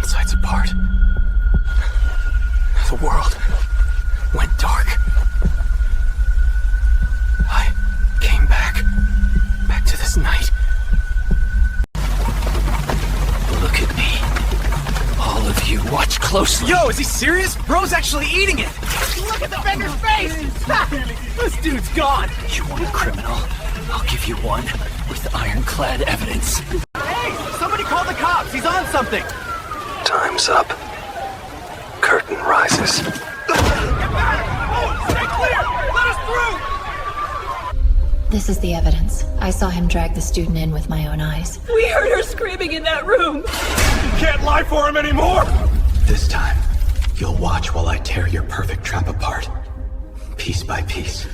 insides apart. The world went dark. I came back to this night. Look at me. All of you, watch closely. Yo, is he serious? Bro's actually eating it! Look at the vendor's face! This dude's gone! You want a criminal? I'll give you one with ironclad evidence. Hey, somebody call the cops! He's on something! Time's up. Curtain rises. Get back! Oh, stay clear! Let us through! This is the evidence. I saw him drag the student in with my own eyes. We heard her screaming in that room. You can't lie for him anymore! This time, you'll watch while I tear your perfect trap apart. Piece by piece.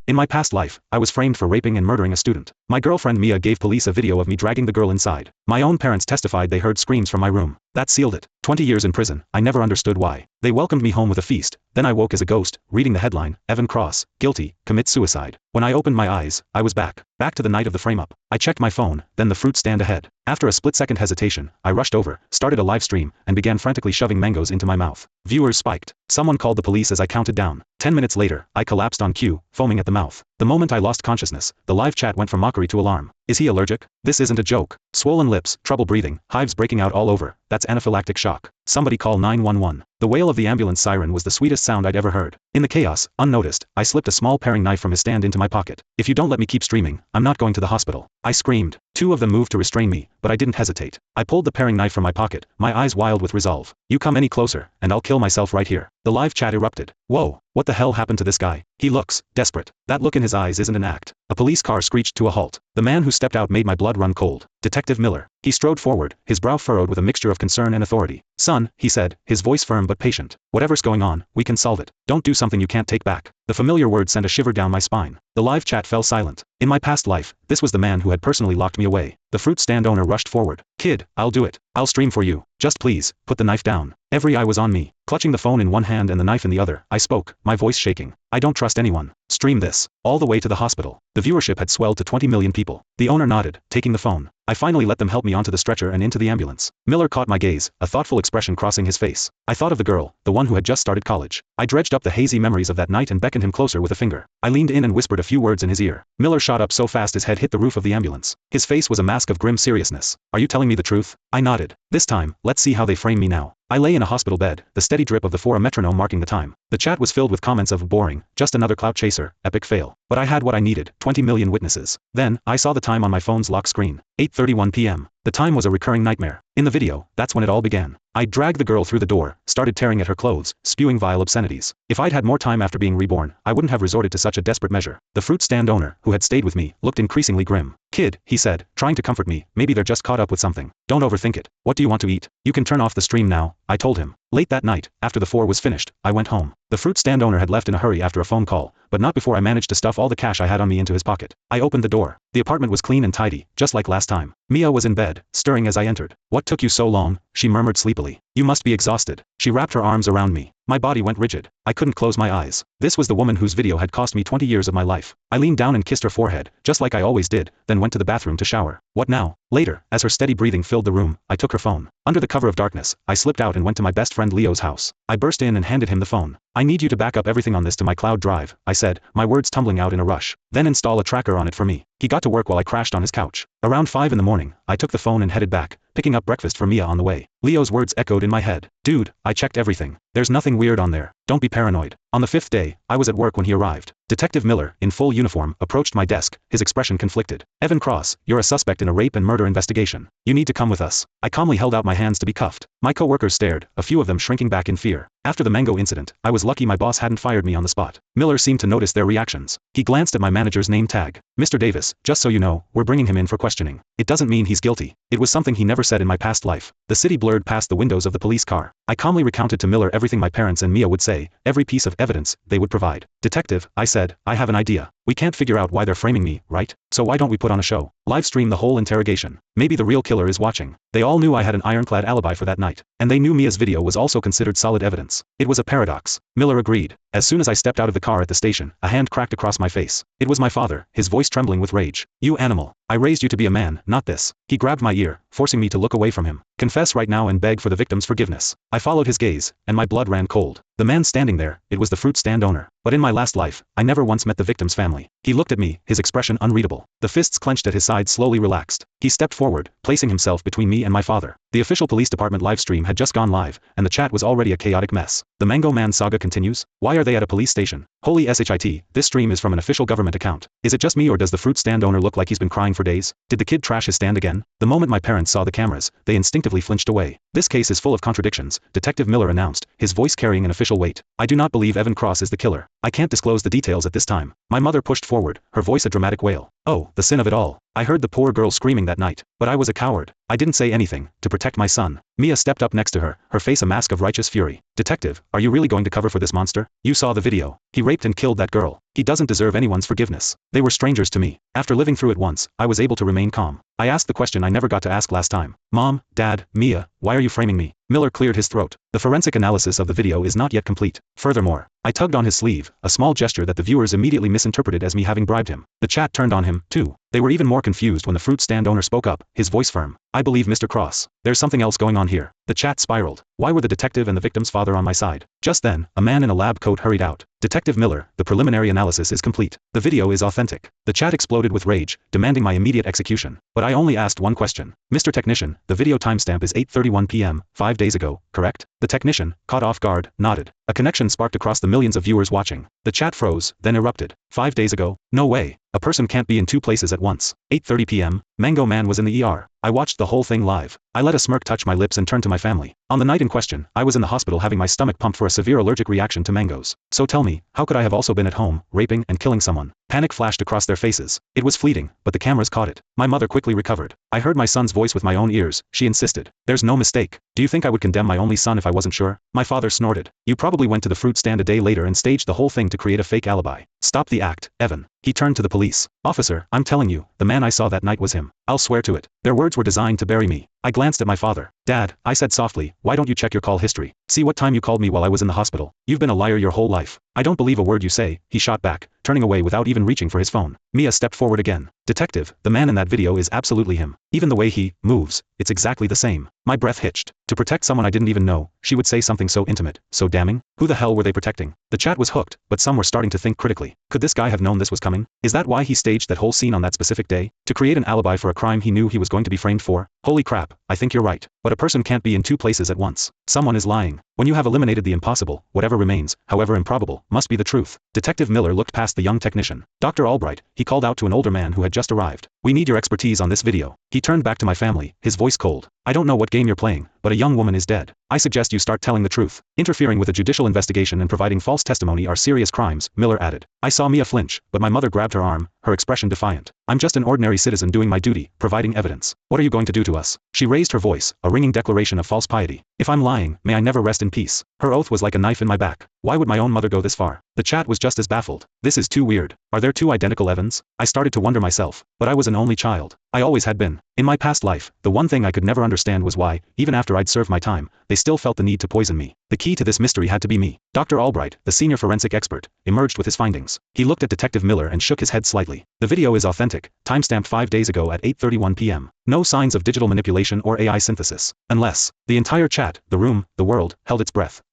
In my past life, I was framed for raping and murdering a student. My girlfriend Mia gave police a video of me dragging the girl inside. My own parents testified they heard screams from my room. That sealed it. 20 years in prison, I never understood why. They welcomed me home with a feast. Then I woke as a ghost, reading the headline, Evan Cross, guilty, commits suicide. When I opened my eyes, I was back to the night of the frame-up. I checked my phone, then the fruit stand ahead. After a split-second hesitation, I rushed over, started a live stream, and began frantically shoving mangoes into my mouth. Viewers spiked. Someone called the police as I counted down. 10 minutes later, I collapsed on cue, foaming at the mouth. The moment I lost consciousness, the live chat went from mockery to alarm. Is he allergic? This isn't a joke. Swollen lips, trouble breathing, hives breaking out all over. That's anaphylactic shock. Somebody call 911. The wail of the ambulance siren was the sweetest sound I'd ever heard. In the chaos, unnoticed, I slipped a small paring knife from his stand into my pocket. If you don't let me keep streaming, I'm not going to the hospital. I screamed. Two of them moved to restrain me, but I didn't hesitate. I pulled the paring knife from my pocket, my eyes wild with resolve. You come any closer, and I'll kill myself right here. The live chat erupted. Whoa, what the hell happened to this guy? He looks desperate. That look in his eyes isn't an act. A police car screeched to a halt. The man who stepped out made my blood run cold. Detective Miller. He strode forward, his brow furrowed with a mixture of concern and authority. Son, he said, his voice firm but patient. Whatever's going on, we can solve it. Don't do something you can't take back. The familiar word sent a shiver down my spine. The live chat fell silent. In my past life, this was the man who had personally locked me away. The fruit stand owner rushed forward. Kid, I'll do it. I'll stream for you. Just please, put the knife down. Every eye was on me. Clutching the phone in one hand and the knife in the other, I spoke, my voice shaking. I don't trust anyone. Stream this. All the way to the hospital. The viewership had swelled to 20 million people. The owner nodded, taking the phone. I finally let them help me onto the stretcher and into the ambulance. Miller caught my gaze, a thoughtful expression crossing his face. I thought of the girl, the one who had just started college. I dredged up the hazy memories of that night and beckoned him closer with a finger. I leaned in and whispered a few words in his ear. Miller shot up so fast his head hit the roof of the ambulance. His face was a mask of grim seriousness. Are you telling me the truth? I nodded. This time, let's see how they frame me now. I lay in a hospital bed, the steady drip of the a metronome marking the time. The chat was filled with comments of boring, just another clout chaser, epic fail. But I had what I needed, 20 million witnesses. Then, I saw the time on my phone's lock screen. 8:31 p.m. The time was a recurring nightmare. In the video, that's when it all began. I dragged the girl through the door, started tearing at her clothes, spewing vile obscenities. If I'd had more time after being reborn, I wouldn't have resorted to such a desperate measure. The fruit stand owner, who had stayed with me, looked increasingly grim. Kid, he said, trying to comfort me, maybe they're just caught up with something. Don't overthink it. What do you want to eat? You can turn off the stream now, I told him. Late that night, after the 4 was finished, I went home. The fruit stand owner had left in a hurry after a phone call, but not before I managed to stuff all the cash I had on me into his pocket. I opened the door. The apartment was clean and tidy, just like last time. Mia was in bed, stirring as I entered. What took you so long? She murmured sleepily. You must be exhausted. She wrapped her arms around me. My body went rigid. I couldn't close my eyes. This was the woman whose video had cost me 20 years of my life. I leaned down and kissed her forehead, just like I always did, then went to the bathroom to shower. What now? Later, as her steady breathing filled the room, I took her phone. Under the cover of darkness, I slipped out and went to my best friend Leo's house. I burst in and handed him the phone. I need you to back up everything on this to my cloud drive, I said, my words tumbling out in a rush. Then install a tracker on it for me. He got to work while I crashed on his couch. Around 5 in the morning, I took the phone and headed back, picking up breakfast for Mia on the way. Leo's words echoed in my head. Dude, I checked everything. There's nothing weird on there. Don't be paranoid. On the 5th day, I was at work when he arrived. Detective Miller, in full uniform, approached my desk, his expression conflicted. Evan Cross, you're a suspect in a rape and murder investigation. You need to come with us. I calmly held out my hands to be cuffed. My co-workers stared, a few of them shrinking back in fear. After the mango incident, I was lucky my boss hadn't fired me on the spot. Miller seemed to notice their reactions. He glanced at my manager's name tag. Mr. Davis, just so you know, we're bringing him in for questioning. It doesn't mean he's guilty. It was something he never said in my past life. The city blurred past the windows of the police car. I calmly recounted to Miller everything my parents and Mia would say, every piece of evidence they would provide. Detective, I said, I have an idea. We can't figure out why they're framing me, right? So why don't we put on a show? Live stream the whole interrogation. Maybe the real killer is watching. They all knew I had an ironclad alibi for that night, and they knew Mia's video was also considered solid evidence. It was a paradox. Miller agreed. As soon as I stepped out of the car at the station, a hand cracked across my face. It was my father, his voice trembling with rage. "You animal. I raised you to be a man, not this." He grabbed my ear, forcing me to look away from him. "Confess right now and beg for the victim's forgiveness." I followed his gaze, and my blood ran cold. The man standing there, it was the fruit stand owner. But in my last life, I never once met the victim's family. He looked at me, his expression unreadable. The fists clenched at his sides slowly relaxed. He stepped forward, placing himself between me and my father. The official police department live stream had just gone live, and the chat was already a chaotic mess. The Mango Man saga continues? Why are they at a police station? Holy shit, this stream is from an official government account. Is it just me or does the fruit stand owner look like he's been crying for days? Did the kid trash his stand again? The moment my parents saw the cameras, they instinctively flinched away. This case is full of contradictions, Detective Miller announced, his voice carrying an official weight. I do not believe Evan Cross is the killer. I can't disclose the details at this time. My mother pushed forward, her voice a dramatic wail. Oh, the sin of it all. I heard the poor girl screaming that night, but I was a coward. I didn't say anything, to protect my son. Mia stepped up next to her, her face a mask of righteous fury. Detective, are you really going to cover for this monster? You saw the video. He raped and killed that girl. He doesn't deserve anyone's forgiveness. They were strangers to me. After living through it once, I was able to remain calm. I asked the question I never got to ask last time. Mom, Dad, Mia, why are you framing me? Miller cleared his throat. The forensic analysis of the video is not yet complete. Furthermore, I tugged on his sleeve, a small gesture that the viewers immediately misinterpreted as me having bribed him. The chat turned on him, too. They were even more confused when the fruit stand owner spoke up, his voice firm. I believe Mr. Cross. There's something else going on here. The chat spiraled. Why were the detective and the victim's father on my side? Just then, a man in a lab coat hurried out. Detective Miller, the preliminary analysis is complete. The video is authentic. The chat exploded with rage, demanding my immediate execution. But I only asked one question. Mr. Technician, the video timestamp is 8:31 p.m., 5 days ago, correct? The technician, caught off guard, nodded. A connection sparked across the millions of viewers watching. The chat froze, then erupted. 5 days ago? No way. A person can't be in two places at once. 8:30 p.m., Mango Man was in the ER. I watched the whole thing live. I let a smirk touch my lips and turned to my family. On the night in question, I was in the hospital having my stomach pumped for a severe allergic reaction to mangoes. So tell me, how could I have also been at home, raping and killing someone? Panic flashed across their faces. It was fleeting, but the cameras caught it. My mother quickly recovered. I heard my son's voice with my own ears. She insisted. There's no mistake. Do you think I would condemn my only son if I wasn't sure? My father snorted. You probably went to the fruit stand a day later and staged the whole thing to create a fake alibi. Stop the act, Evan. He turned to the police. Officer, I'm telling you, the man I saw that night was him. I'll swear to it. Their words were designed to bury me. I glanced at my father. Dad, I said softly, why don't you check your call history? See what time you called me while I was in the hospital. You've been a liar your whole life. I don't believe a word you say, he shot back, turning away without even reaching for his phone. Mia stepped forward again. Detective, the man in that video is absolutely him. Even the way he moves, it's exactly the same. My breath hitched. To protect someone I didn't even know, she would say something so intimate, so damning? Who the hell were they protecting? The chat was hooked, but some were starting to think critically. Could this guy have known this was coming? Is that why he staged that whole scene on that specific day? To create an alibi for a crime he knew he was going to be framed for? Holy crap, I think you're right. But a person can't be in two places at once. Someone is lying. When you have eliminated the impossible, whatever remains, however improbable, must be the truth. Detective Miller looked past the young technician. Dr. Albright, he called out to an older man who had just arrived. We need your expertise on this video. He turned back to my family, his voice cold. I don't know what game you're playing, but a young woman is dead. I suggest you start telling the truth. Interfering with a judicial investigation and providing false testimony are serious crimes, Miller added. I saw Mia flinch, but my mother grabbed her arm, her expression defiant. I'm just an ordinary citizen doing my duty, providing evidence. What are you going to do to us? She raised her voice, a ringing declaration of false piety. If I'm lying, may I never rest in peace. Her oath was like a knife in my back. Why would my own mother go this far? The chat was just as baffled. This is too weird. Are there two identical Evans? I started to wonder myself, but I was an only child. I always had been. In my past life, the one thing I could never understand was why, even after I'd served my time, they still felt the need to poison me. The key to this mystery had to be me. Dr. Albright, the senior forensic expert, emerged with his findings. He looked at Detective Miller and shook his head slightly. The video is authentic, timestamped 5 days ago at 8:31 p.m. No signs of digital manipulation or AI synthesis. Unless, the entire chat, the room, the world, held its breath.